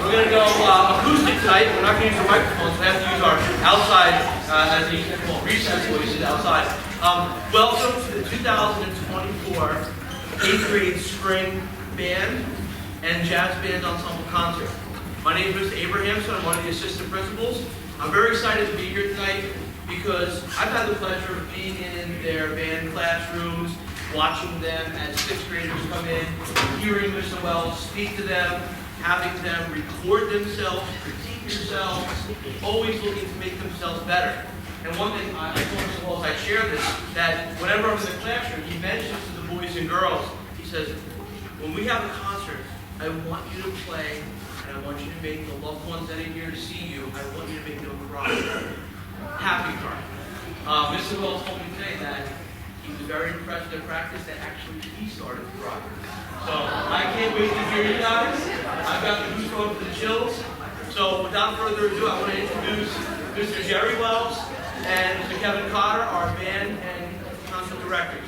We're going to go acoustic tonight. We're not going to use the microphones. We have to use our outside, as they call recess voices outside. Welcome to the 2024 8th grade spring band and jazz band ensemble concert. My name is Mr. Abrahamson. I'm one of the assistant principals. I'm very excited to be here tonight because I've had the pleasure of being in their band classrooms, watching them as 6th graders come in, hearing Mr. Wells speak to them, having them record themselves, critique themselves, always looking to make themselves better. And one thing I told Mr. Wells, I share this, that whenever I'm in the classroom, he mentions to the boys and girls, he says, when we have a concert, I want you to play, and I want you to make the loved ones that are here to see you, I want you to make them cry. Happy cry. Mr. Wells told me today that he was very impressed with their practice that actually he started to cry. So I can't wait to hear you guys. I've got the goosebumps for the chills. So without further ado, I want to introduce Mr. Jerry Wells and Mr. Kevin Cotter, our band and concert directors.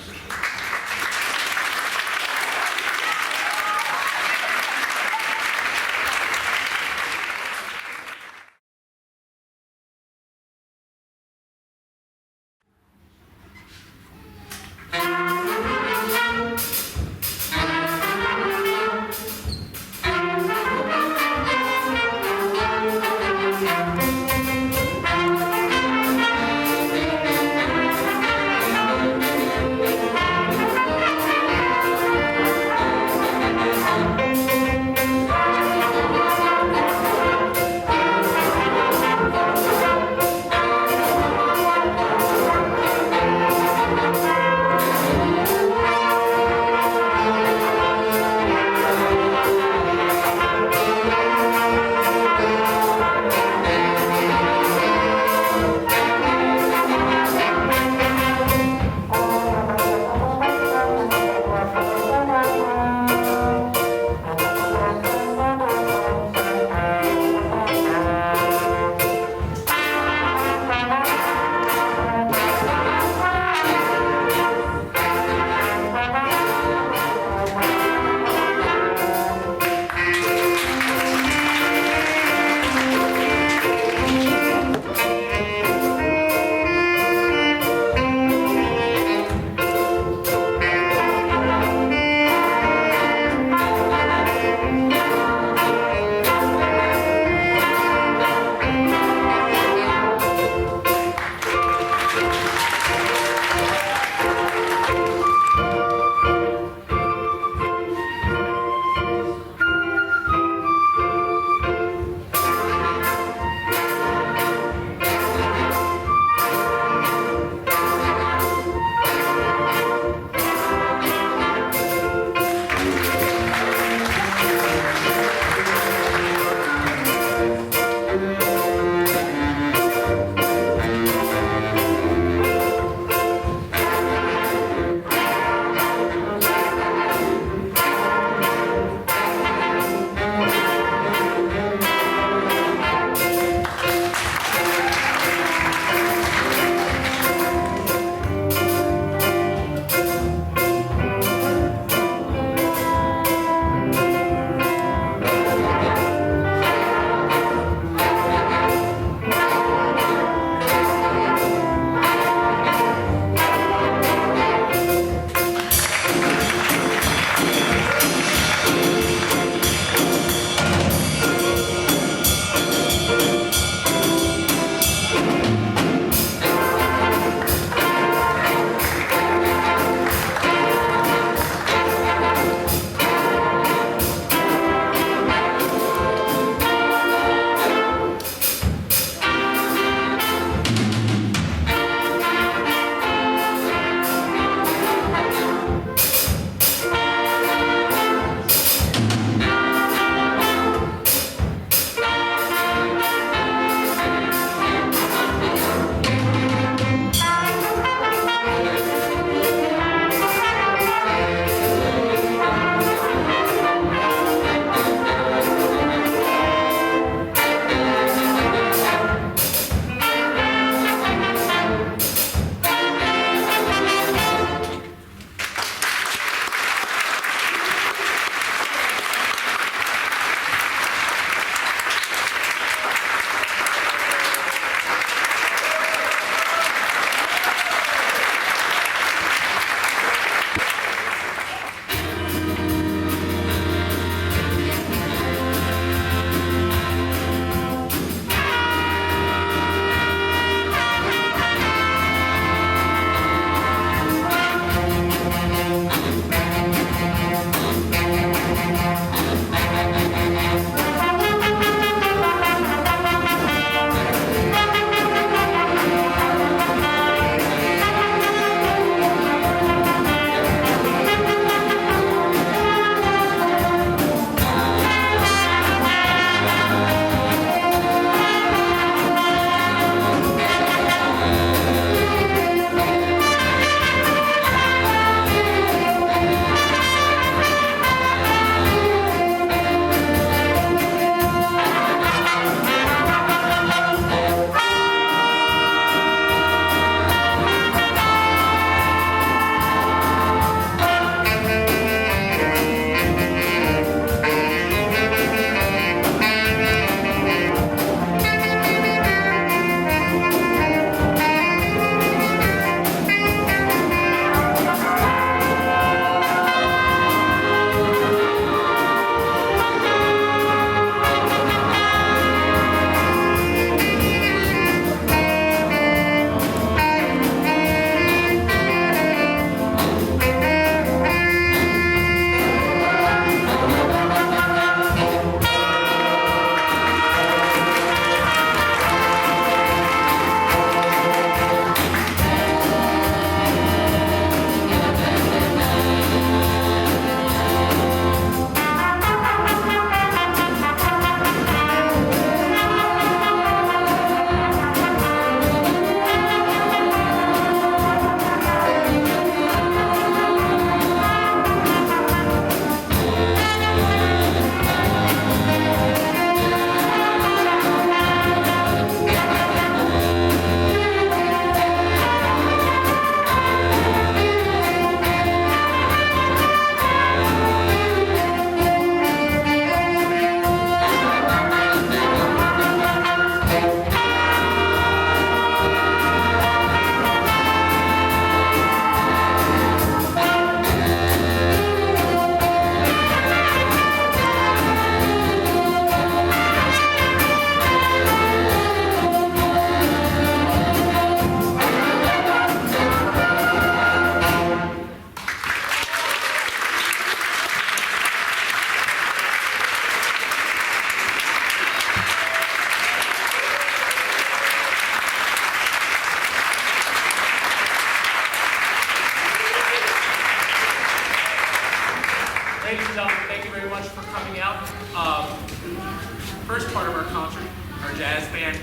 part of our concert, our jazz band.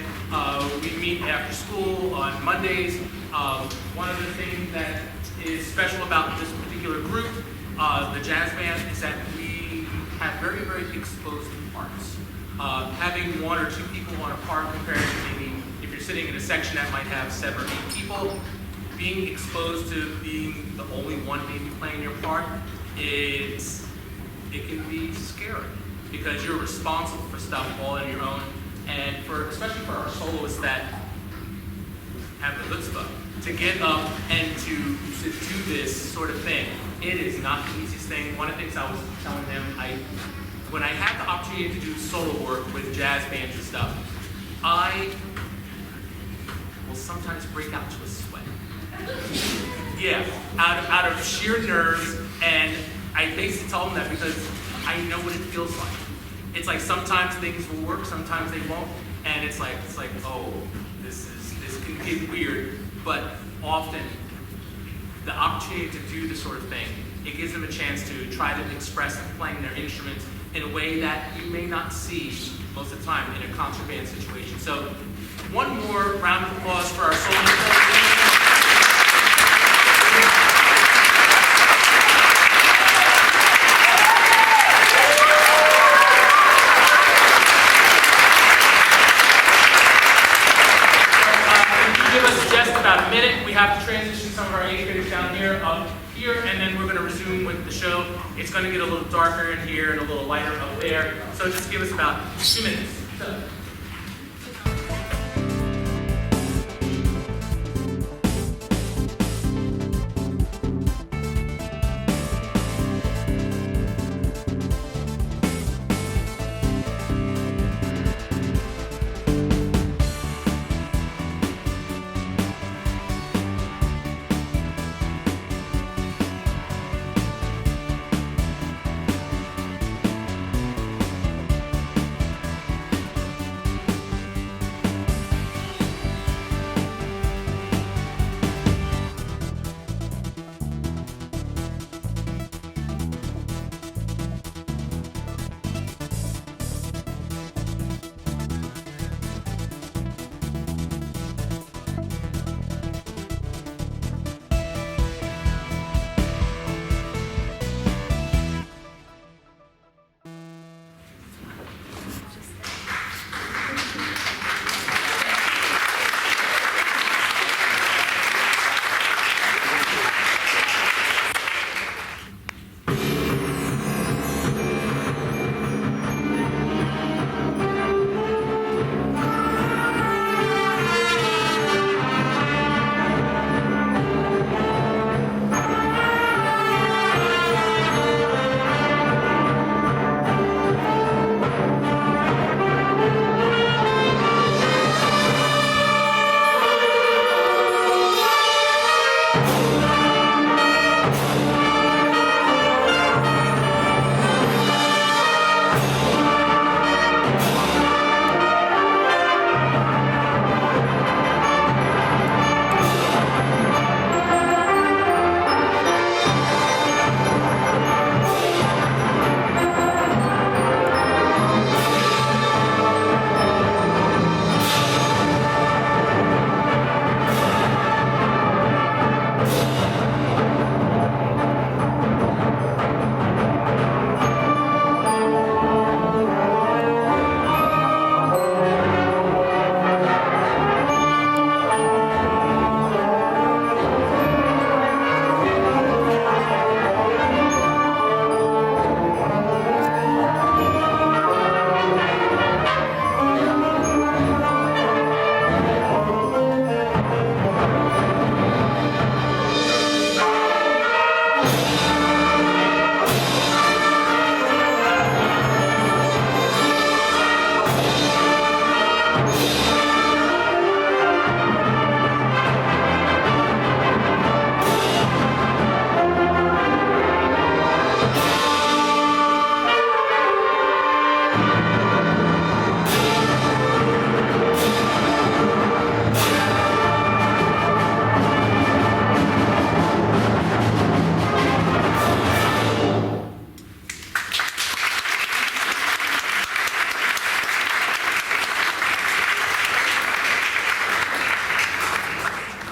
We meet after school on Mondays. One of the things that is special about this particular group, the jazz band, is that we have very, very exposed parts. Having one or two people on a part compared to maybe if you're sitting in a section that might have 7 or 8 people, being exposed to being the only one maybe playing your part, it can be scary because you're responsible for stuff all on your own, and especially for our soloists that have the chutzpah to get up and to do this sort of thing. It is not the easiest thing. One of the things I was telling them, when I had the opportunity to do solo work with jazz bands and stuff, I will sometimes break out into a sweat. Yeah, out of sheer nerves, and I basically tell them that because I know what it feels like. It's like sometimes things will work, sometimes they won't, and it's like oh, this can get weird, but often the opportunity to do this sort of thing, it gives them a chance to try to express playing their instruments in a way that you may not see most of the time in a concert band situation. So one more round of applause for our soloists. Give us just about a minute. We have to transition some of our 8th graders down here, up here, and then we're going to resume with the show. It's going to get a little darker in here and a little lighter up there. So just give us about 2 minutes. So.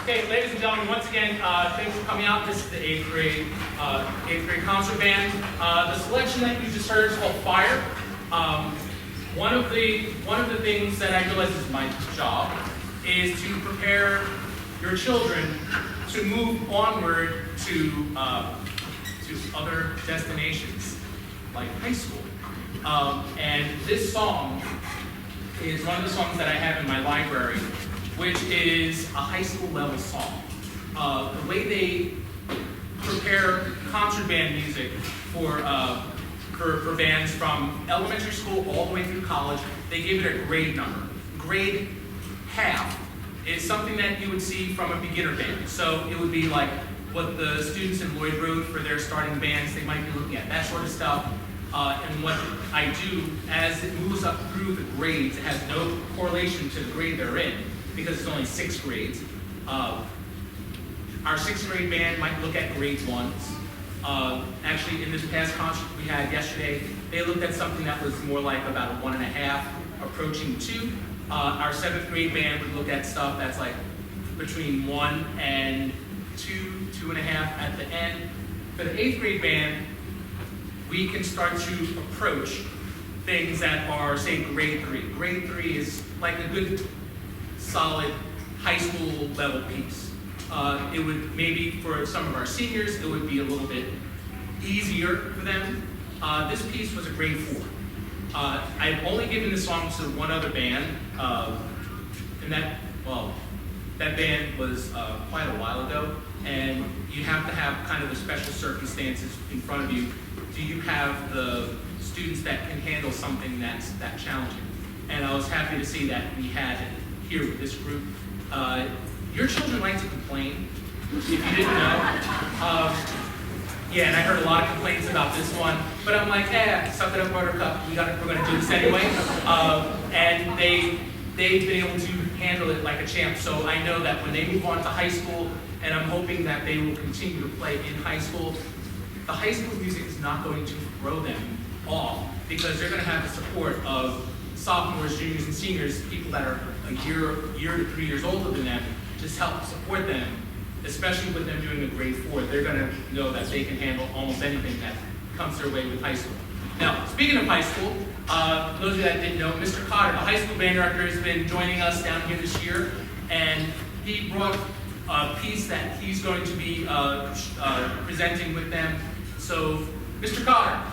Okay, ladies and gentlemen, once again, thanks for coming out. This is the eighth grade concert band. The selection that you just heard is called Fire. One of the things that I realize is my job is to prepare your children to move onward to other destinations, like high school. And this song is one of the songs that I have in my library, which is a high school level song. The way they prepare concert band music for bands from elementary school all the way through college, they give it a grade number. Grade half is something that you would see from a beginner band. So it would be like what the students in Lloyd wrote for their starting bands, they might be looking at that sort of stuff. And what I do, as it moves up through the grades, it has no correlation to the grade they're in, because it's only 6 grades. Our 6th grade band might look at grade 1s. Actually, in this past concert we had yesterday, they looked at something that was more like about a 1.5, approaching 2. Our 7th grade band would look at stuff that's like between 1 and 2, 2.5 at the end. For the 8th grade band, we can start to approach things that are, say, grade 3. Grade 3 is like a good, solid high school level piece. It would maybe, for some of our seniors, it would be a little bit easier for them. This piece was a grade 4. I've only given this song to one other band, and that band was quite a while ago, and you have to have kind of the special circumstances in front of you. Do you have the students that can handle something that's that challenging? And I was happy to see that we had it here with this group. Your children like to complain, if you didn't know. Yeah, and I heard a lot of complaints about this one, but I'm like, suck it up, buttercup, we're gonna do this anyway. And they've been able to handle it like a champ, so I know that when they move on to high school, and I'm hoping that they will continue to play in high school, the high school music is not going to throw them off, because they're gonna have the support of sophomores, juniors, and seniors, people that are a year to 3 years older than them, just help support them, especially with them doing a grade 4. They're gonna know that they can handle almost anything that comes their way with high school. Now, speaking of high school, those of you that didn't know, Mr. Cotter, the high school band director, has been joining us down here this year, and he brought a piece that he's going to be presenting with them. So, Mr. Cotter.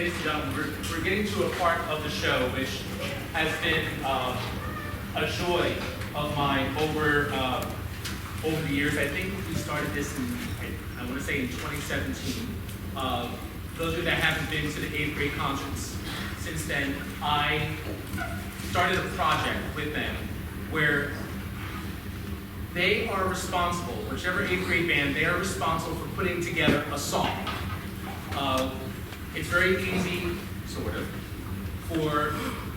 ladies and gentlemen, we're getting to a part of the show which has been a joy of mine over the years. I think we started this in, I want to say in 2017. Those of you that haven't been to the 8th grade concerts since then, I started a project with them where they are responsible, whichever 8th grade band, they are responsible for putting together a song. It's very easy, sort of, for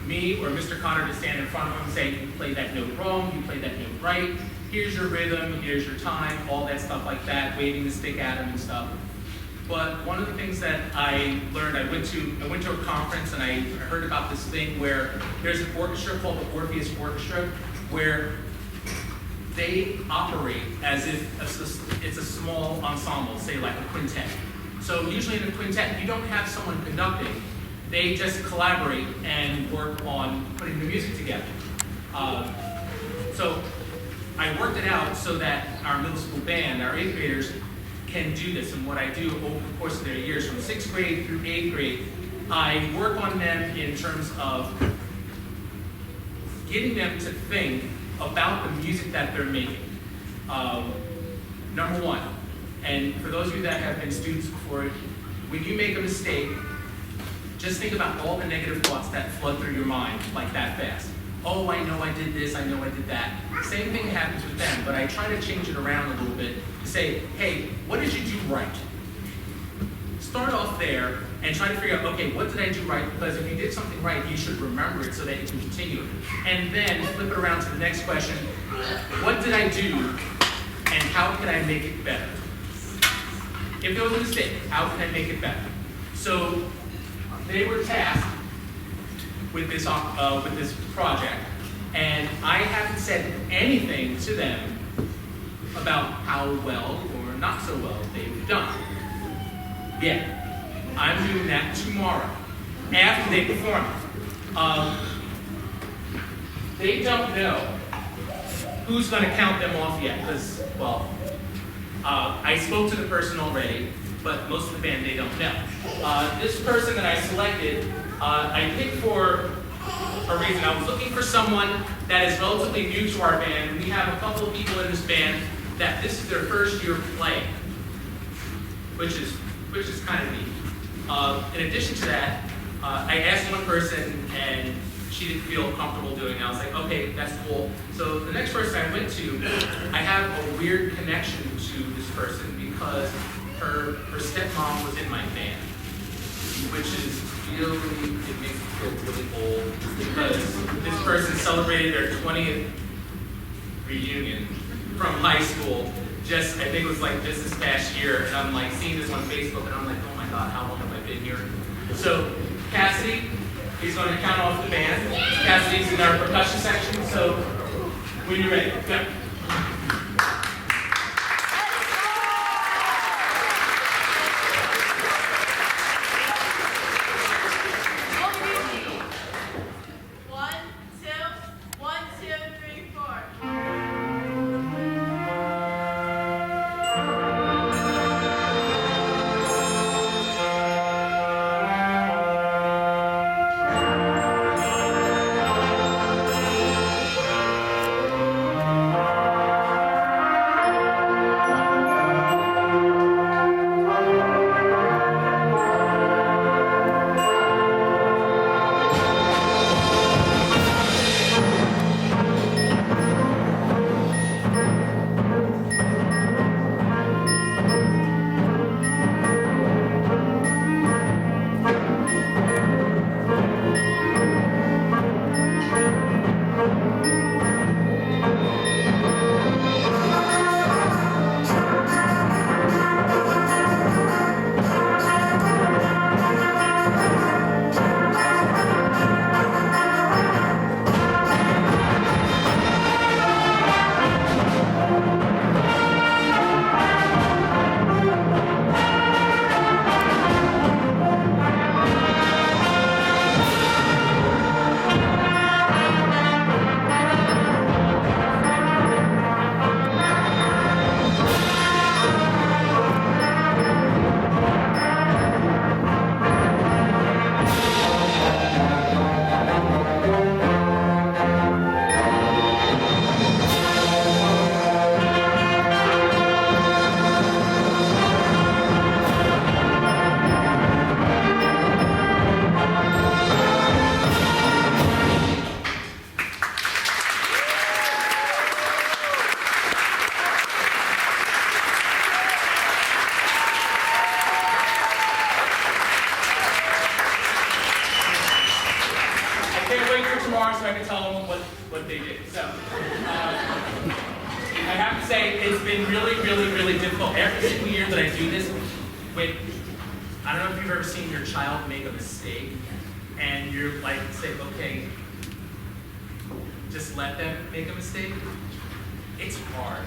me or Mr. Connor to stand in front of him and say, you played that note wrong, you played that note right, here's your rhythm, here's your time, all that stuff like that, waving the stick at him and stuff. But one of the things that I learned, I went to a conference and I heard about this thing where there's an orchestra called the Orpheus Orchestra, where they operate as if it's a small ensemble, say like a quintet. So usually in a quintet, you don't have someone conducting. They just collaborate and work on putting the music together. So I worked it out so that our middle school band, our 8th graders, can do this. And what I do over the course of their years, from 6th grade through 8th grade, I work on them in terms of getting them to think about the music that they're making. Number one, and for those of you that have been students before, when you make a mistake, just think about all the negative thoughts that flood through your mind like that fast. Oh, I know I did this, I know I did that. Same thing happens with them, but I try to change it around a little bit to say, hey, what did you do right? Start off there and try to figure out, okay, what did I do right? Because if you did something right, you should remember it so that you can continue it. And then flip it around to the next question, what did I do and how can I make it better? If there was a mistake, how can I make it better? So they were tasked with this project, and I haven't said anything to them about how well or not so well they've done. Yeah, I'm doing that tomorrow, after they perform it. They don't know who's going to count them off yet, because, well, I spoke to the person already, but most of the band, they don't know. This person that I selected, I picked for a reason. I was looking for someone that is relatively new to our band. We have a couple of people in this band that this is their first year playing, which is kind of neat. In addition to that, I asked one person and she didn't feel comfortable doing it. I was like, okay, that's cool. So the next person I went to, I have a weird connection to this person because her stepmom was in my band, which is really, it makes me feel really old because this person celebrated their 20th reunion from high school. Just, I think it was like just this past year, and I'm like seeing this on Facebook, and I'm like, oh my God, how long have I been here? So Cassidy, he's going to count off the band. Cassidy's in our percussion section, so when you're ready, go. 1, 2, 3, 4. bar so I can tell them what they did. So, I have to say, it's been really difficult. After the 2 years that I do this, I don't know if you've ever seen your child make a mistake, and you're like, say, okay, just let them make a mistake. It's hard.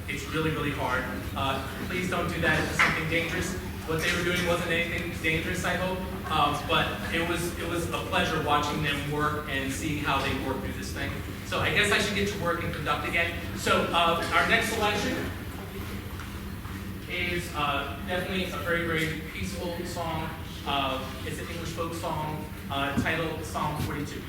It's really hard. Please don't do that if it's something dangerous. What they were doing wasn't anything dangerous, I hope, but it was a pleasure watching them work and seeing how they work through this thing. So I guess I should get to work and conduct again. So our next selection is definitely a very peaceful song. It's an English folk song titled Psalm 42.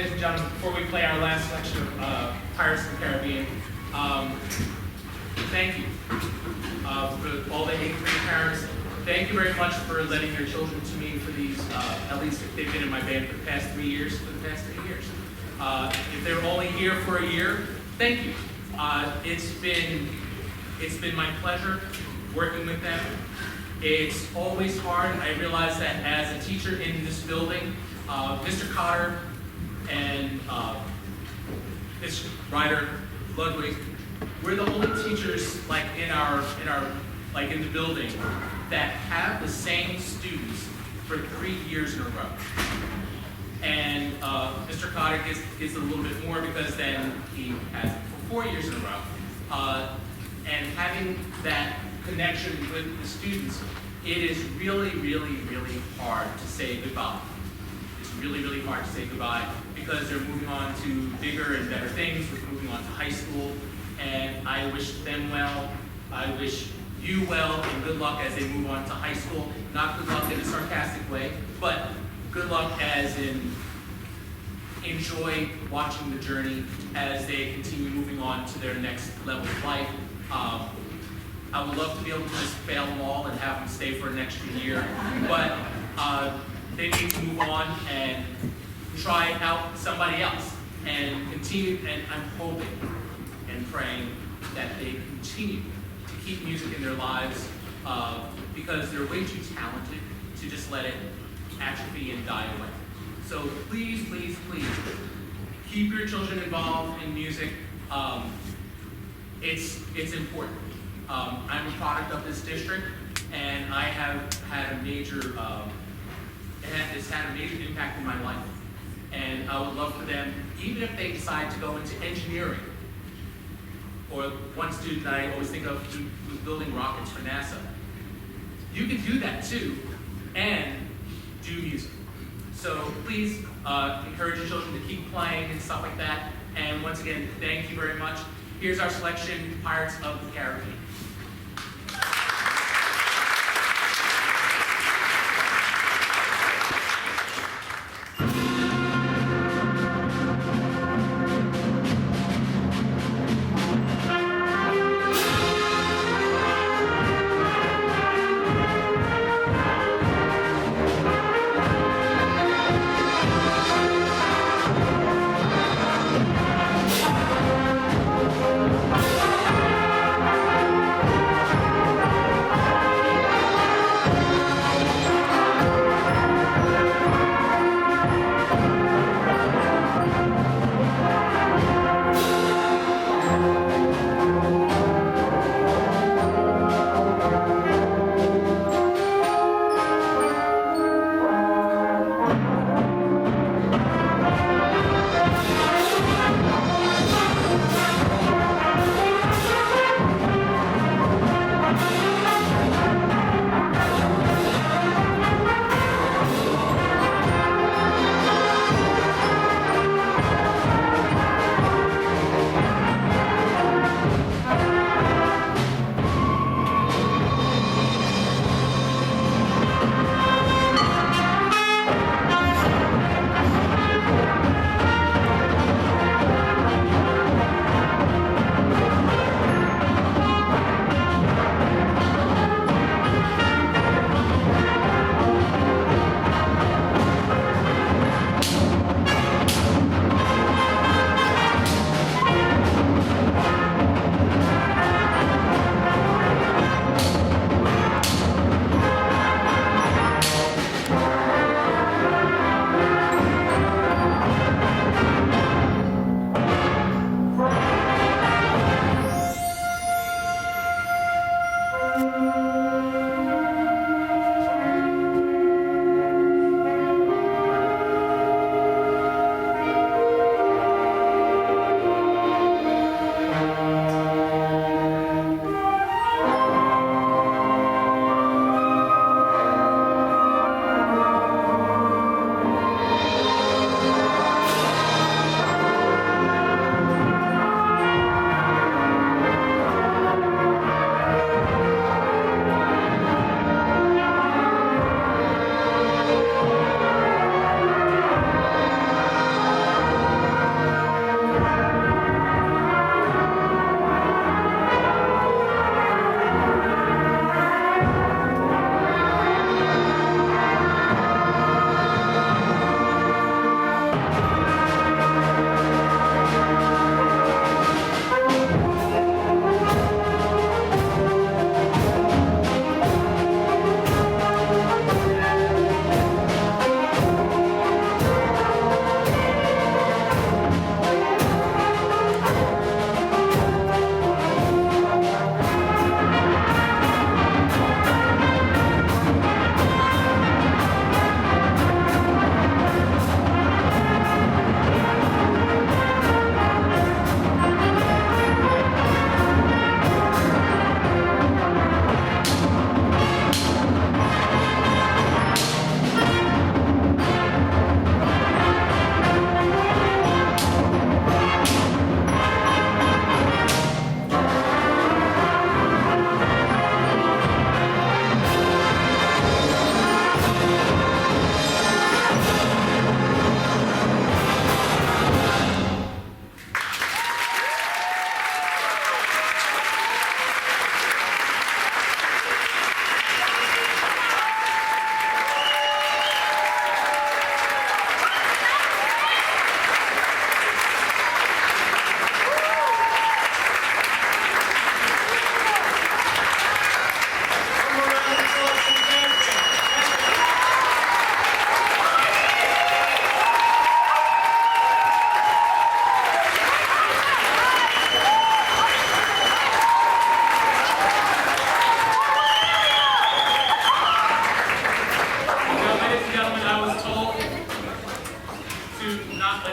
ladies and gentlemen, before we play our last selection of Pirates of the Caribbean, thank you for all the 83 parents. Thank you very much for letting your children to me for these, at least if they've been in my band for the past 3 years, for the past 3 years. If they're only here for a year, thank you. It's been my pleasure working with them. It's always hard. I realize that as a teacher in this building, Mr. Cotter and Ms. Ryder Ludwig, we're the only teachers like in the building that have the same students for 3 years in a row. And Mr. Cotter gets a little bit more because then he has it for 4 years in a row. And having that connection with the students, it is really, really, really hard to say goodbye. It's really, really hard to say goodbye because they're moving on to bigger and better things. We're moving on to high school, and I wish them well. I wish you well and good luck as they move on to high school. Not good luck in a sarcastic way, but good luck as in enjoy watching the journey as they continue moving on to their next level of life. I would love to be able to just fail them all and have them stay for an extra year, but they need to move on and try out somebody else and continue, and I'm hoping and praying that they continue to keep music in their lives because they're way too talented to just let it atrophy and die away. So please, please, please keep your children involved in music. It's important. I'm a product of this district, and I have had a major, it's had a major impact in my life. And I would love for them, even if they decide to go into engineering, or one student I always think of was building rockets for NASA. You can do that too, and do music. So please encourage your children to keep playing and stuff like that. And once again, thank you very much. Here's our selection, Pirates of the Caribbean.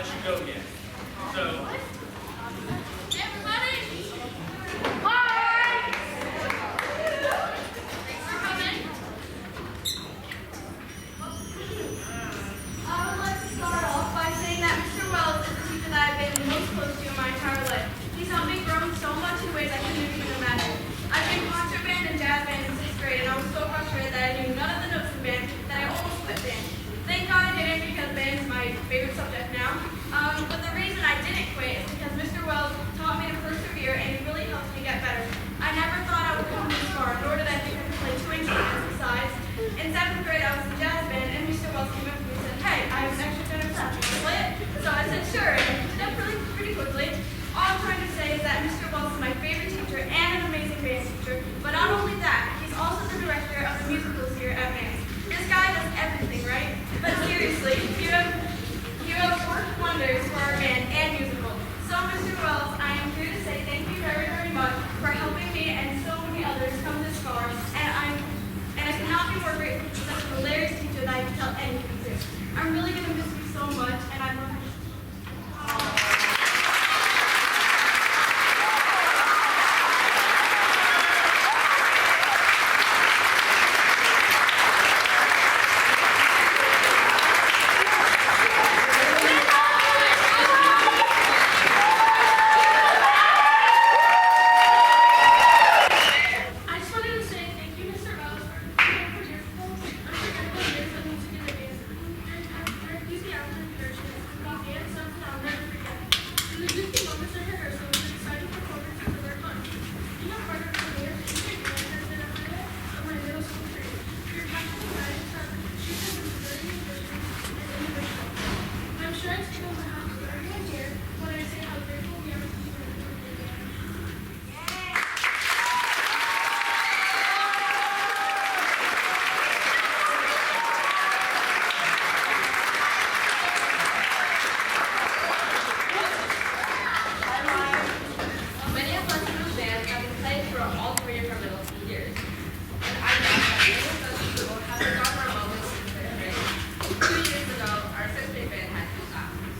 let you go yet. So. Hey everybody! Hi! Thanks for coming. I would like to start off by saying that Mr. Wells is the teacher that I've been most close to in my entire life. He's helped me grow so much in ways I couldn't even imagine. I've been concert band and jazz band in 6th grade, and I was so frustrated that I knew none of the notes in band that I almost quit band. Thank God I didn't, because band is my favorite subject now. But the reason I didn't quit is because Mr. Wells taught me to persevere, and he really helped me get better. I never thought I would come this far, nor did I think I could play 2 instruments besides. In 7th grade, I was in jazz band, and Mr. Wells came up to me and said, "Hey, I have an extra tenor class. You want to play it?" So I said, "Sure," and he did that pretty quickly. All I'm trying to say is that Mr. Wells is my favorite teacher and an amazing band teacher. But not only that, he's also the director of the musicals here at MAMS. This guy does everything, right? But seriously, you have worked wonders for our band and musical. So, Mr. Wells, I am here to say thank you very much for helping me and so many others come this far. And I cannot be more grateful for such a hilarious teacher that I can tell anything to. I'm really going to miss you so much, and I love you. I just wanted to say thank you, Mr. Wells, for your unforgettable years of music in the band. Your enthusiasm and encouragement made dance something I'll never forget. In the goofy moments of rehearsal was an exciting performance of our fun. Being a part of the layers of music band has been a highlight of my middle school career. Your passion and guidance have shaped us into very ambitious and individual. I'm sure it's true to have everyone here when I say how grateful we are to be part of the band. Many of us in the band have been playing for all 3 of our middle school years. And I know that many of us who have forgotten our moments in 3rd grade. 2 years ago, our 6th grade band had 2 classes.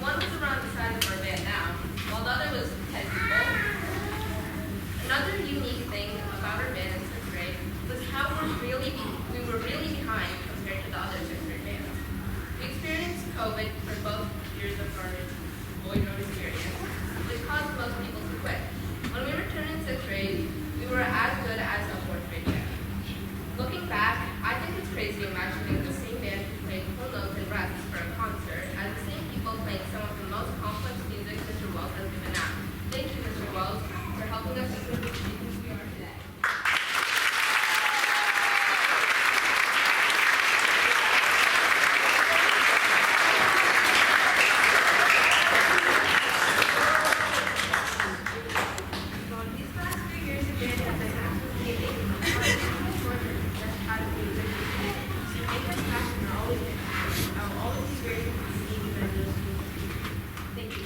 One was around the size of our band now, while the other was 10 people. Another unique thing about our band in 6th grade was how we were really behind compared to the other 6th grade bands. We experienced COVID for both years of our boy road experience, which caused most people to quit. When we returned in 6th grade, we were as good as a 4th grade band. Looking back, I think it's crazy imagining the same band who played full notes and reps for a concert as the same people playing some of the most complex music Mr. Wells has given out. Thank you, Mr. Wells, for helping us improve the musicians we are today. These last few years of band have been absolutely amazing. I'm fortunate just how to be music. So make us passion are always there. I will always be grateful for seeing you in those schools. Thank you.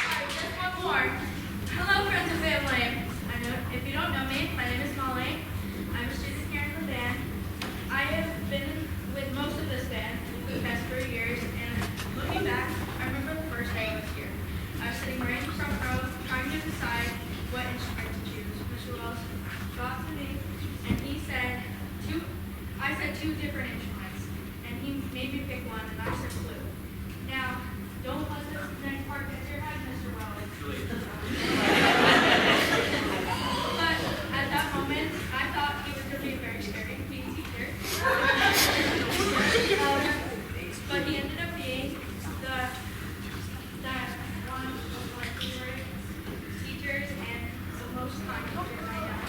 Alright, just one more. Hello, friends and family. I know if you don't know me, my name is Molly. I'm a student here in the band. I have been with most of this band for the past 3 years, and looking back, I remember the first day I was here. I was sitting right in the front row, trying to decide what instrument to choose. Mr. Wells got to me, and he said I said 2 different instruments, and he made me pick one, and I said flute. Now, don't let this next part get to your head, Mr. Wells. But at that moment, I thought he was going to be a very scary teacher. But he ended up being that one of my favorite teachers and the most fun teacher I know.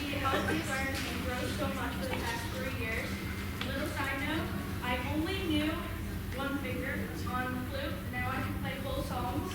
He helped me learn and grow so much for the past 3 years. Little side note, I only knew one finger on the flute. Now I can play full songs.